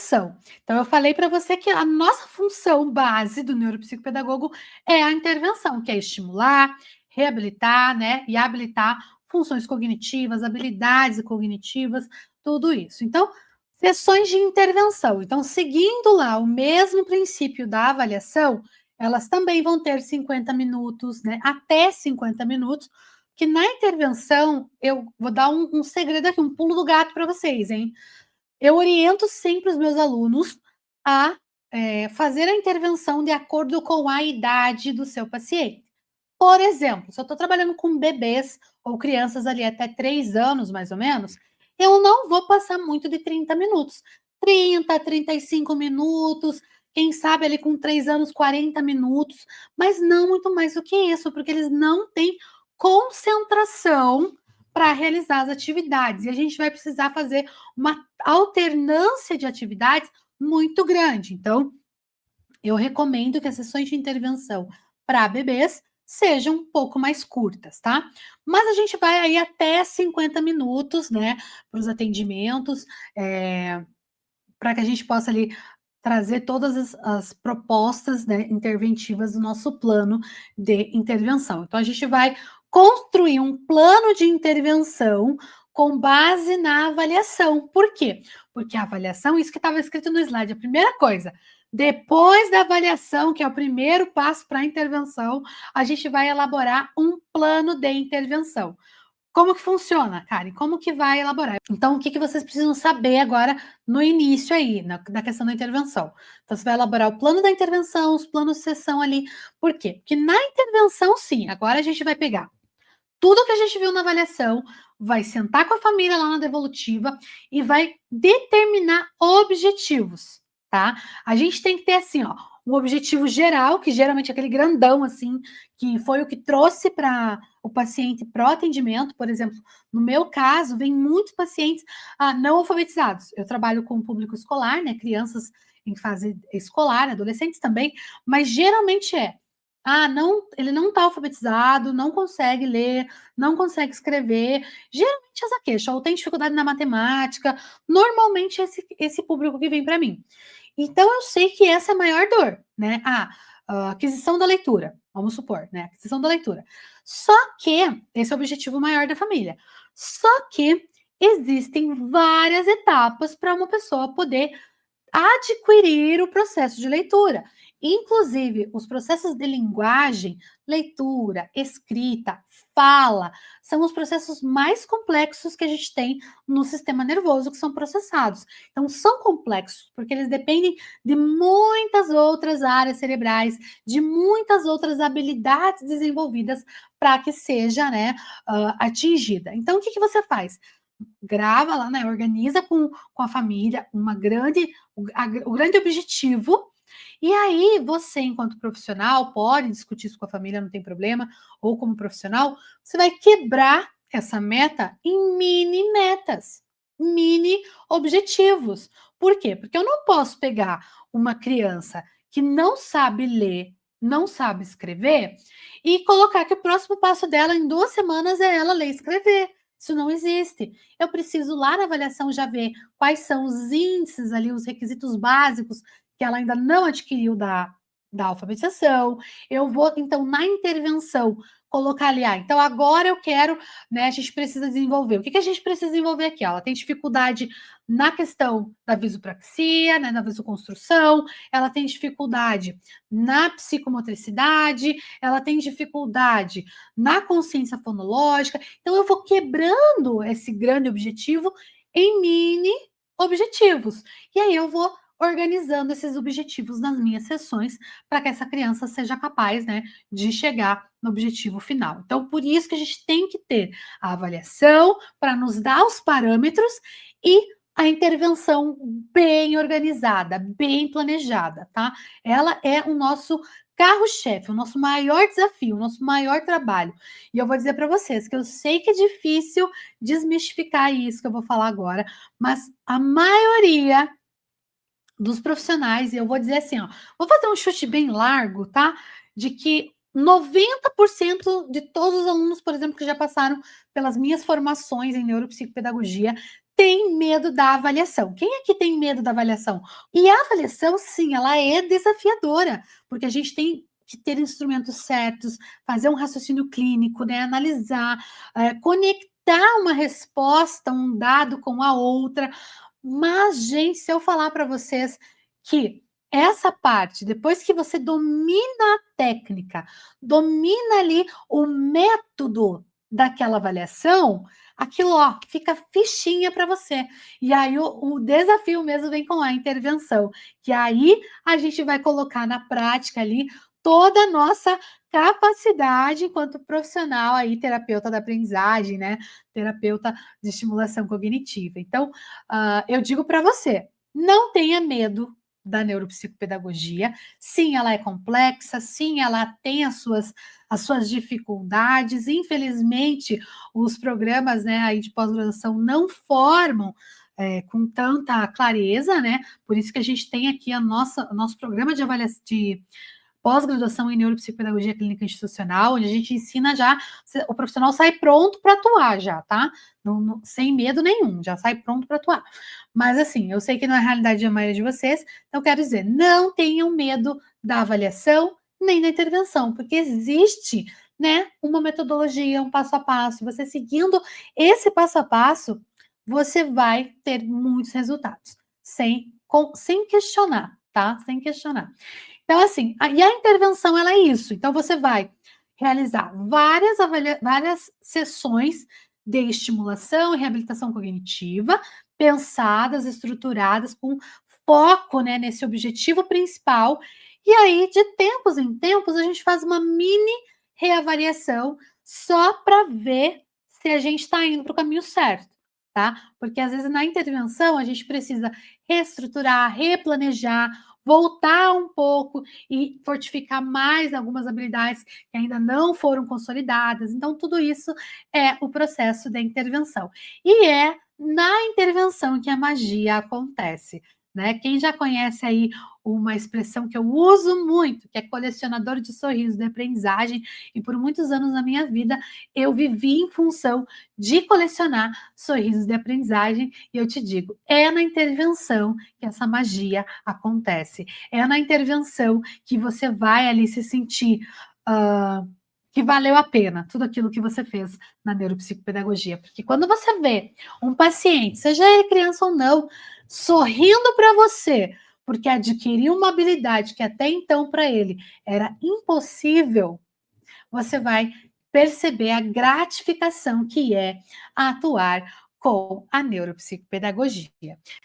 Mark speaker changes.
Speaker 1: intervenção. Então, eu falei para você que a nossa função base do neuropsicopedagogo é a intervenção, que é estimular, reabilitar, né, e habilitar funções cognitivas, habilidades cognitivas, tudo isso. Então, sessões de intervenção. Então, seguindo lá o mesmo princípio da avaliação, elas também vão ter 50 minutos, né, até 50 minutos, que na intervenção, eu vou dar um segredo aqui, um pulo do gato para vocês, hein? Eu oriento sempre os meus alunos a fazer a intervenção de acordo com a idade do seu paciente. Por exemplo, se eu estou trabalhando com bebês ou crianças ali até 3 anos, mais ou menos, eu não vou passar muito de 30 minutos. 30, 35 minutos, quem sabe ali com 3 anos, 40 minutos, mas não muito mais do que isso, porque eles não têm concentração para realizar as atividades. E a gente vai precisar fazer uma alternância de atividades muito grande. Então, eu recomendo que as sessões de intervenção para bebês sejam um pouco mais curtas, tá? Mas a gente vai aí até 50 minutos, né, para os atendimentos, para que a gente possa ali trazer todas as propostas, né, interventivas do nosso plano de intervenção. Então, a gente vai construir um plano de intervenção com base na avaliação. Por quê? Porque a avaliação, isso que estava escrito no slide, a primeira coisa, depois da avaliação, que é o primeiro passo para a intervenção, a gente vai elaborar um plano de intervenção. Como que funciona, Karen? Como que vai elaborar? Então, o que vocês precisam saber agora no início aí, na questão da intervenção? Então, você vai elaborar o plano da intervenção, os planos de sessão ali. Por quê? Porque na intervenção, sim, agora a gente vai pegar tudo que a gente viu na avaliação, vai sentar com a família lá na devolutiva e vai determinar objetivos, tá? A gente tem que ter assim, ó, um objetivo geral, que geralmente é aquele grandão assim, que foi o que trouxe para o paciente pro atendimento. Por exemplo, no meu caso, vem muitos pacientes não alfabetizados. Eu trabalho com o público escolar, né? Crianças em fase escolar, adolescentes também, mas geralmente não, ele não está alfabetizado, não consegue ler, não consegue escrever. Geralmente essa queixa, ou tem dificuldade na matemática, normalmente esse público que vem para mim. Então eu sei que essa é a maior dor, né? A aquisição da leitura, vamos supor, né? Aquisição da leitura. Só que esse é o objetivo maior da família. Só que existem várias etapas para uma pessoa poder adquirir o processo de leitura. Inclusive, os processos de linguagem, leitura, escrita, fala, são os processos mais complexos que a gente tem no sistema nervoso que são processados. Então, são complexos, porque eles dependem de muitas outras áreas cerebrais, de muitas outras habilidades desenvolvidas para que seja, né, atingida. Então, o que você faz? Grava lá, né? Organiza com a família o grande objetivo. E aí, você, enquanto profissional, pode discutir isso com a família, não tem problema, ou como profissional, você vai quebrar essa meta em mini metas, mini objetivos. Por quê? Porque eu não posso pegar uma criança que não sabe ler, não sabe escrever, e colocar que o próximo passo dela em 2 semanas é ela ler e escrever. Isso não existe. Eu preciso lá na avaliação já ver quais são os índices ali, os requisitos básicos que ela ainda não adquiriu da alfabetização. Eu vou, então, na intervenção, colocar ali, então agora eu quero, né, a gente precisa desenvolver. O que a gente precisa desenvolver aqui? Ela tem dificuldade na questão da visopraxia, né, na visoconstrução, ela tem dificuldade na psicomotricidade, ela tem dificuldade na consciência fonológica. Então, eu vou quebrando esse grande objetivo em mini objetivos. E aí eu vou organizando esses objetivos nas minhas sessões para que essa criança seja capaz, né, de chegar no objetivo final. Então, por isso que a gente tem que ter a avaliação para nos dar os parâmetros e a intervenção bem organizada, bem planejada, tá? Ela é o nosso carro-chefe, o nosso maior desafio, o nosso maior trabalho. E eu vou dizer para vocês que eu sei que é difícil desmistificar isso que eu vou falar agora, mas a maioria dos profissionais, e eu vou dizer assim, ó, vou fazer um chute bem largo, tá? De que 90% de todos os alunos, por exemplo, que já passaram pelas minhas formações em neuropsicopedagogia, tem medo da avaliação. Quem é que tem medo da avaliação? E a avaliação, sim, ela é desafiadora, porque a gente tem que ter instrumentos certos, fazer um raciocínio clínico, né, analisar, conectar uma resposta, um dado com a outra. Mas, gente, se eu falar para vocês que essa parte, depois que você domina a técnica, domina ali o método daquela avaliação, aquilo, ó, fica fichinha para você. E aí o desafio mesmo vem com a intervenção, que aí a gente vai colocar na prática ali toda a nossa capacidade enquanto profissional aí, terapeuta da aprendizagem, né? Terapeuta de estimulação cognitiva. Então, eu digo para você, não tenha medo da neuropsicopedagogia. Sim, ela é complexa, sim, ela tem as suas dificuldades. Infelizmente, os programas, né, aí de pós-graduação não formam com tanta clareza, né? Por isso que a gente tem aqui o nosso programa de avaliação de pós-graduação em neuropsicopedagogia clínica institucional, onde a gente ensina já, o profissional sai pronto para atuar já, tá? Sem medo nenhum, já sai pronto para atuar. Mas assim, eu sei que não é a realidade da maioria de vocês, então quero dizer, não tenham medo da avaliação nem da intervenção, porque existe, né, uma metodologia, um passo a passo. Você seguindo esse passo a passo, você vai ter muitos resultados, sem questionar, tá? Sem questionar. Então, assim, e a intervenção ela é isso. Então, você vai realizar várias sessões de estimulação e reabilitação cognitiva, pensadas, estruturadas, com foco, né, nesse objetivo principal. E aí, de tempos em tempos, a gente faz uma mini reavaliação só para ver se a gente está indo para o caminho certo, tá? Porque às vezes na intervenção a gente precisa reestruturar, replanejar, voltar um pouco e fortificar mais algumas habilidades que ainda não foram consolidadas. Então, tudo isso é o processo da intervenção. E é na intervenção que a magia acontece. Né? Quem já conhece aí uma expressão que eu uso muito, que é colecionador de sorrisos de aprendizagem, e por muitos anos na minha vida eu vivi em função de colecionar sorrisos de aprendizagem, e eu te digo, é na intervenção que essa magia acontece. É na intervenção que você vai ali se sentir que valeu a pena tudo aquilo que você fez na neuropsicopedagogia. Porque quando você vê um paciente, seja ele criança ou não, sorrindo para você, porque adquiriu uma habilidade que até então para ele era impossível, você vai perceber a gratificação que é atuar com a neuropsicopedagogia.